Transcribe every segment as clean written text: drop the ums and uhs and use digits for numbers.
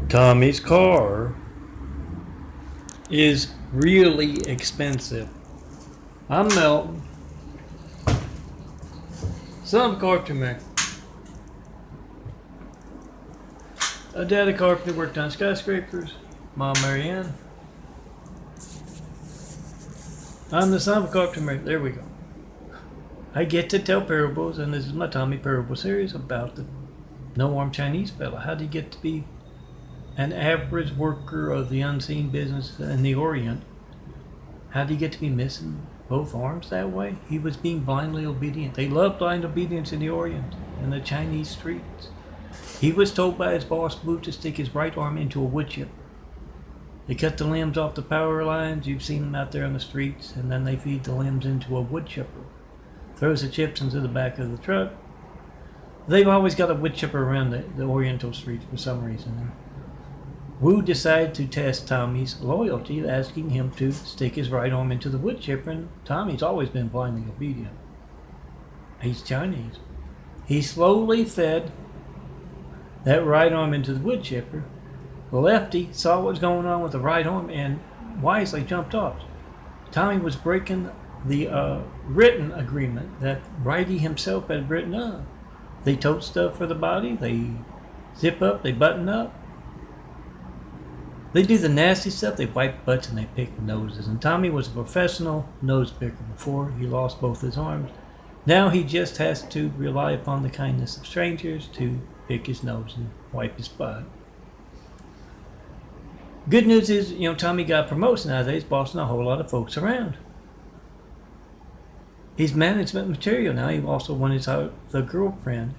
Tommy's car is really expensive. I'm Melton, son of a carpenter. A daddy carpenter worked on skyscrapers. Mom Marianne. I'm the son of a carpenter. There we go. I get to tell parables, and this is my Tommy Parable series about the no-armed Chinese fella. How did he get to be an average worker of the unseen business in the Orient? How did he get to be missing both arms that way? He was being blindly obedient. They love blind obedience in the Orient, in the Chinese streets. He was told by his boss, Blue, to stick his right arm into a wood chip. They cut the limbs off the power lines. You've seen them out there on the streets, and then they feed the limbs into a wood chipper. Throws the chips into the back of the truck. They've always got a wood chipper around the Oriental streets for some reason. Wu decided to test Tommy's loyalty, asking him to stick his right arm into the wood chipper, and Tommy's always been blindly obedient. He's Chinese. He slowly fed that right arm into the wood chipper. The lefty saw what was going on with the right arm and wisely jumped off. Tommy was breaking the written agreement that Righty himself had written up. They tote stuff for the body, they zip up, they button up. They do the nasty stuff, they wipe butts and they pick noses. And Tommy was a professional nose picker before he lost both his arms. Now he just has to rely upon the kindness of strangers to pick his nose and wipe his butt. Good news is, Tommy got promotion nowadays, bossing a whole lot of folks around. He's management material now. He also won the girlfriend,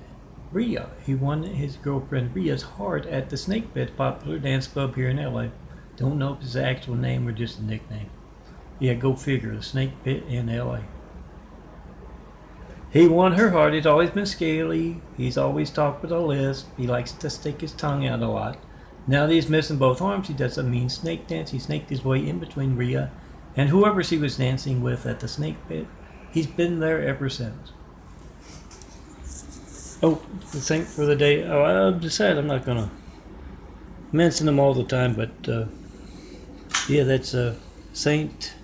Rhea. He won his girlfriend Rhea's heart at the Snake Pit, popular dance club here in LA. Don't know if it's the actual name or just a nickname. Yeah, go figure, the Snake Pit in LA. He won her heart. He's always been scaly. He's always talked with a lisp. He likes to stick his tongue out a lot. Now that he's missing both arms, he does a mean snake dance. He snaked his way in between Rhea and whoever she was dancing with at the Snake Pit. He's been there ever since. Oh, the saint for the day. Oh, I've decided I'm not going to mention them all the time, but yeah, that's Saint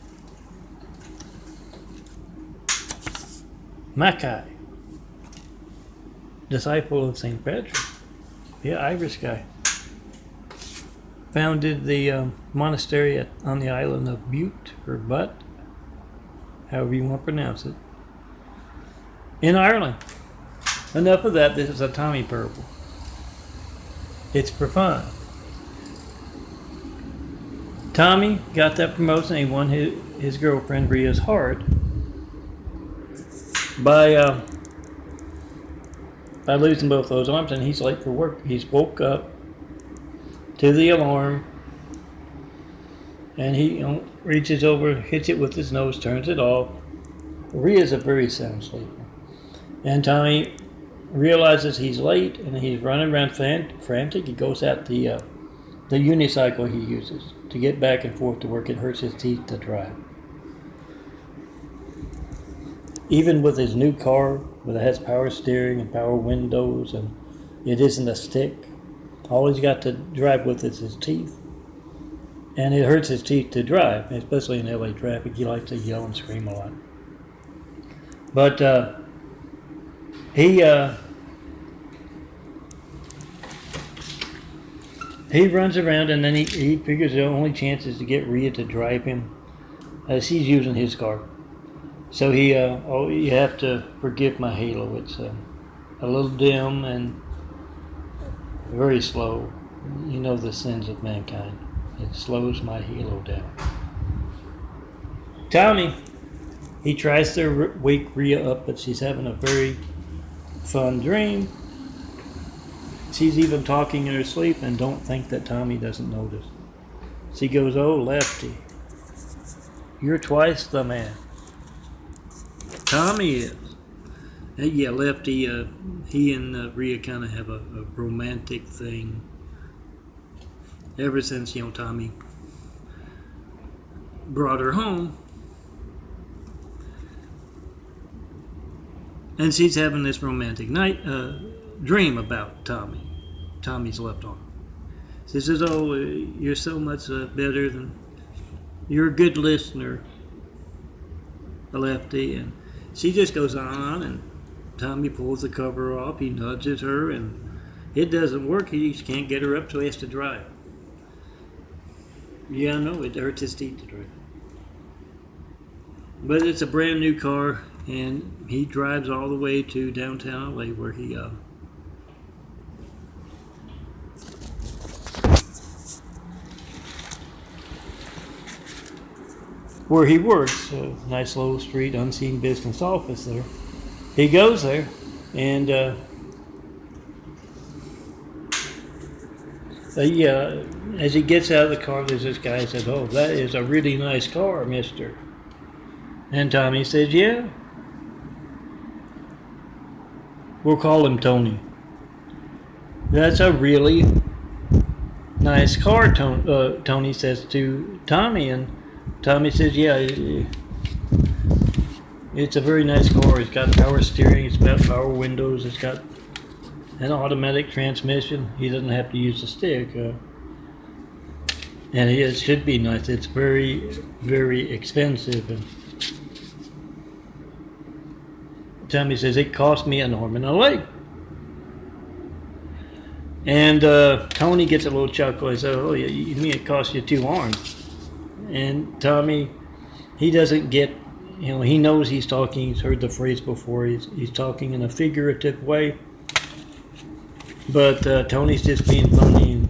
Mackay, disciple of Saint Patrick. Yeah, Irish guy. Founded the monastery on the island of Bute, or Butt, however you want to pronounce it, in Ireland. Enough of that. This is a Tommy parable. It's for fun. Tommy got that promotion. He won his girlfriend Rhea's heart by losing both those arms, and he's late for work. He's woke up to the alarm, and he reaches over, hits it with his nose, turns it off. Rhea's a very sound sleeper. And Tommy realizes he's late, and he's running around frantic. He goes out the unicycle he uses to get back and forth to work. It hurts his teeth to drive. Even with his new car, that has power steering and power windows, and it isn't a stick, all he's got to drive with is his teeth. And it hurts his teeth to drive, especially in LA traffic. He likes to yell and scream a lot. But he runs around, and then he figures the only chance is to get Rhea to drive him as he's using his car. So you have to forgive my halo. It's a little dim and very slow. You know the sins of mankind. It slows my halo down. Tommy, he tries to wake Rhea up, but she's having a very fun dream. She's even talking in her sleep, and don't think that Tommy doesn't notice. She goes, "Oh, Lefty, you're twice the man." Tommy is. Yeah, Lefty, he and Rhea kind of have a romantic thing. Ever since, Tommy brought her home. And she's having this romantic dream about Tommy's left arm. She says, "Oh, you're so much better than you're a good listener, Lefty." And she just goes on, and Tommy pulls the cover off. He nudges her, and it doesn't work. He just can't get her up, so he has to drive. Yeah, I know it hurts his teeth to drive, but it's a brand new car, and he drives all the way to downtown LA where he works. A nice little street, unseen business office there. He goes there, and yeah, as he gets out of the car, there's this guy who says, "Oh, that is a really nice car, mister." And Tommy says, "Yeah. We'll call him Tony. That's a really nice car," Tony says to Tommy, and Tommy says, "Yeah, it's a very nice car. It's got power steering, it's got power windows, it's got an automatic transmission. He doesn't have to use the stick. And it should be nice. It's very, very expensive." And Tommy says, "It cost me an arm and a leg." And Tony gets a little chuckle. He says, "Oh, yeah, you mean it cost you 2 arms?" And Tommy, he doesn't get, he knows he's talking, he's heard the phrase before, he's talking in a figurative way. But Tony's just being funny. And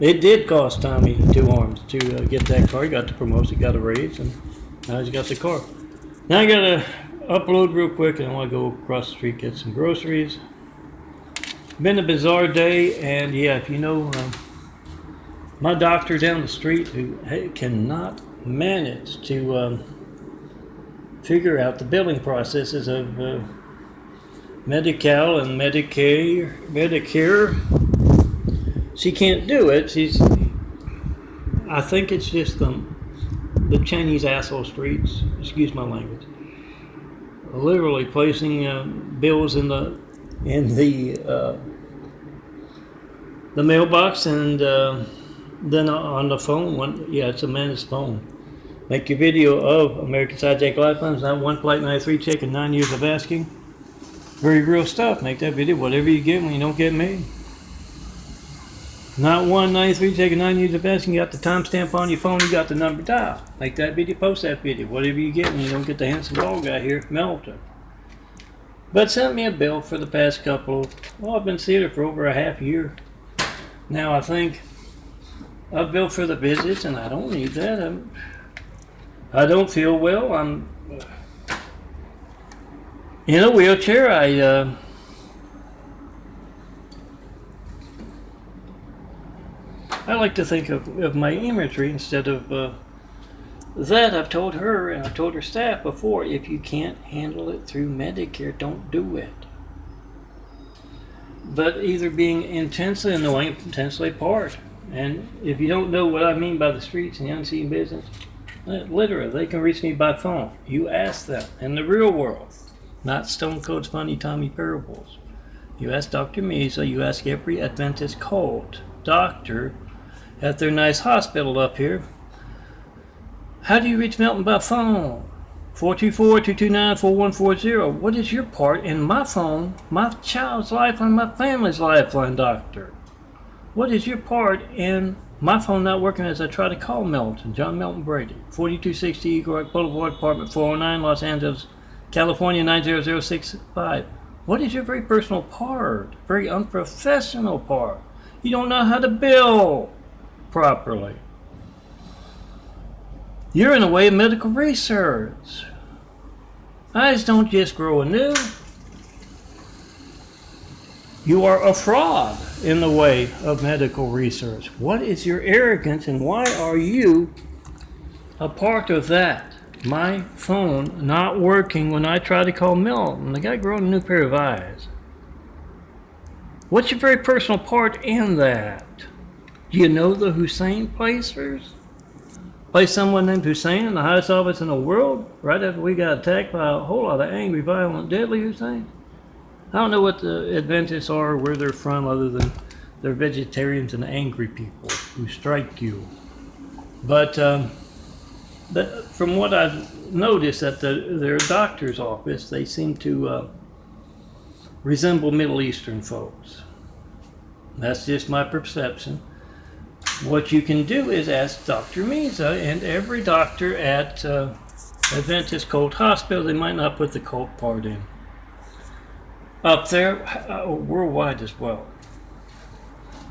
it did cost Tommy 2 arms to get that car. He got the promotion, got a raise, and now he's got the car. Now I gotta upload real quick, and I want to go across the street, get some groceries. Been a bizarre day, and yeah, if you know my doctor down the street who cannot manage to figure out the billing processes of Medi-Cal and Medicare. She can't do it. I think it's just the Chinese asshole streets, excuse my language, literally placing bills in the mailbox, and then on the phone, it's a man's phone. Make your video of American Side Jack Lifelines, not 1 flight 93 check and 9 years of asking. Very real stuff. Make that video, whatever you get when you don't get me. Not 193 check and 9 years of asking. You got the timestamp on your phone, you got the number dial. Make that video, post that video, whatever you get when you don't get the handsome bald guy here, Melton. But sent me a bill for the past I've been seeing her for over a half year. Now I think a bill for the visits, and I don't need that. I don't feel well. I'm in a wheelchair. I like to think of my imagery instead of that. I've told her, and I've told her staff before, if you can't handle it through Medicare, don't do it. But either being intensely annoying, intensely apart. And if you don't know what I mean by the streets and the unseen business, literally, they can reach me by phone. You ask them in the real world, not Stone Cold's funny Tommy parables. You ask Dr. Mesa, you ask every Adventist cult doctor at their nice hospital up here, how do you reach Melton by phone? 424-229-4140. What is your part in my phone, my child's lifeline, my family's lifeline, doctor? What is your part in my phone not working as I try to call Melton, John Melton Brady, 4260 Eagle Rock Boulevard, apartment 409, Los Angeles, California, 90065. What is your very personal part, very unprofessional part? You don't know how to bill properly. You're in the way of medical research. Eyes don't just grow anew. You are a fraud in the way of medical research. What is your arrogance, and why are you a part of that? My phone not working when I try to call Milton. The guy growing a new pair of eyes. What's your very personal part in that? Do you know the Hussein placers? Place someone named Hussein in the highest office in the world right after we got attacked by a whole lot of angry, violent, deadly Hussein? I don't know what the Adventists are or where they're from, other than They're vegetarians and angry people who strike you. But from what I've noticed at their doctor's office, they seem to resemble Middle Eastern folks. That's just my perception. What you can do is ask Dr. Misa and every doctor at Adventist Cult Hospital. They might not put the cult part in. Up there, worldwide as well.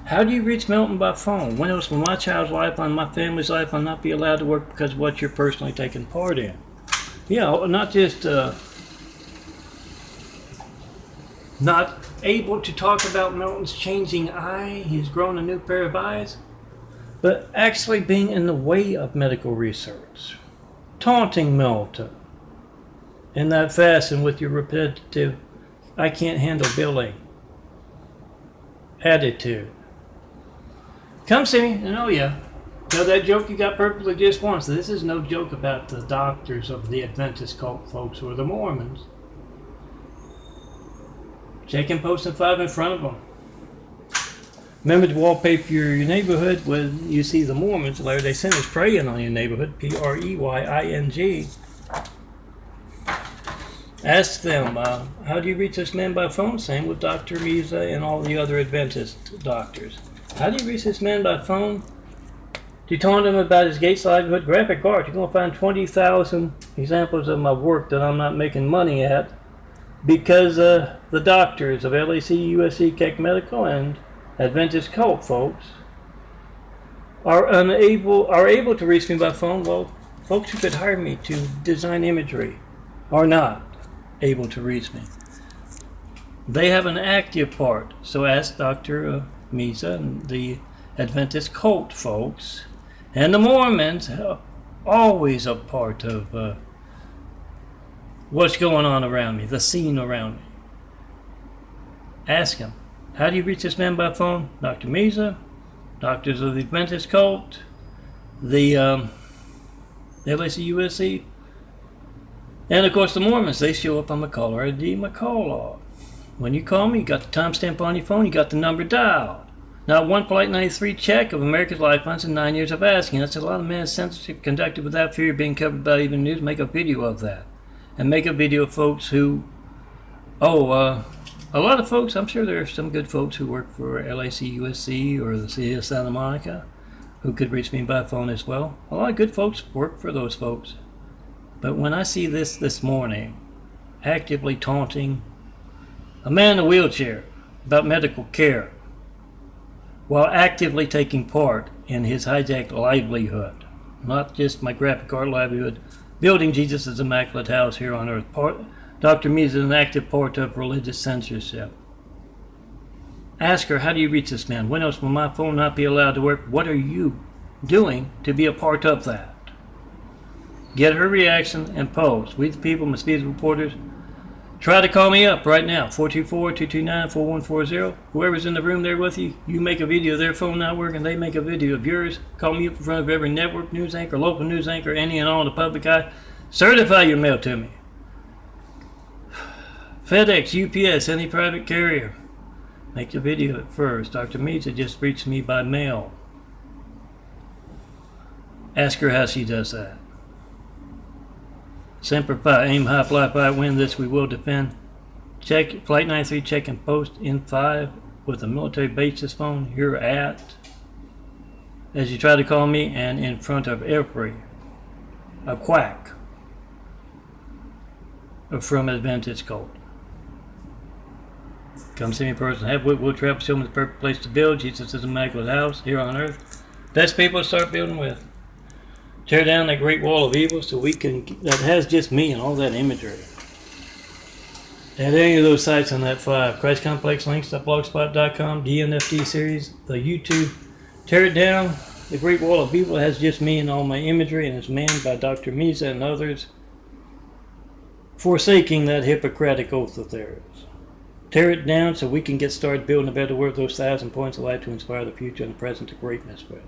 How do you reach Milton by phone? When else will my child's life and my family's life will not be allowed to work because of what you're personally taking part in? Yeah, not just not able to talk about Milton's changing eye, he's grown a new pair of eyes, but actually being in the way of medical research. Taunting Milton in that fashion with your repetitive, I can't handle billing attitude. Come see me, and oh yeah, know that joke you got perfectly just once. This is no joke about the doctors of the Adventist cult folks or the Mormons. Check and post and 5 in front of them. Remember to wallpaper your neighborhood when you see the Mormons. Latter-day Saints praying on your neighborhood. Preying. Ask them, how do you reach this man by phone? Same with Dr. Misa and all the other Adventist doctors. How do you reach this man by phone? Do you taunt him about his Gates livelihood? Graphic art. You're going to find 20,000 examples of my work that I'm not making money at because the doctors of LAC, USC, Keck Medical, and Adventist cult folks are able to reach me by phone. Well, folks who could hire me to design imagery are not able to reach me. They have an active part. So ask Dr. Misa and the Adventist cult folks and the Mormons are always a part of what's going on around me, the scene around me. Ask them, how do you reach this man by phone? Dr. Misa, doctors of the Adventist cult, the LAC USC, and of course the Mormons. They show up on my caller ID, my call log. When you call me, you got the timestamp on your phone, you got the number dialed. Not one polite 93 check of America's lifelines in 9 years of asking. That's a lot of mass censorship conducted without fear of being covered by even news. Make a video of that. And make a video of folks who, a lot of folks, I'm sure there are some good folks who work for LAC USC or the City of Santa Monica who could reach me by phone as well. A lot of good folks work for those folks. But when I see this morning, actively taunting a man in a wheelchair about medical care, while actively taking part in his hijacked livelihood, not just my graphic art livelihood, building Jesus' immaculate house here on earth. Dr. Misa is an active part of religious censorship. Ask her, how do you reach this man? When else will my phone not be allowed to work? What are you doing to be a part of that? Get her reaction and post. We the people must be the reporters. Try to call me up right now, 424-229-4140. Whoever's in the room there with you, you make a video of their phone not working, they make a video of yours. Call me up in front of every network news anchor, local news anchor, any and all in the public eye. Certify your mail to me. FedEx, UPS, any private carrier. Make the video at first. Dr. Misa just reached me by mail. Ask her how she does that. Semper Fi, aim high, fly high, win this we will defend. Check, Flight 93, check and post in 5 with a military basis phone you're at as you try to call me and in front of every a quack from Adventist cult. Come see me in person. Have Wood Trap, show me the perfect place to build. Jesus is a immaculate house here on earth. Best people to start building with. Tear down that great wall of evil so we can, that has just me and all that imagery. At any of those sites on that 5, ChristComplexLinks.blogspot.com, DNFT series, the YouTube. Tear it down. The great wall of evil has just me and all my imagery and is manned by Dr. Misa and others forsaking that Hippocratic oath of theirs. Tear it down so we can get started building a better world, those 1,000 points of light to inspire the future and the present to greatness with.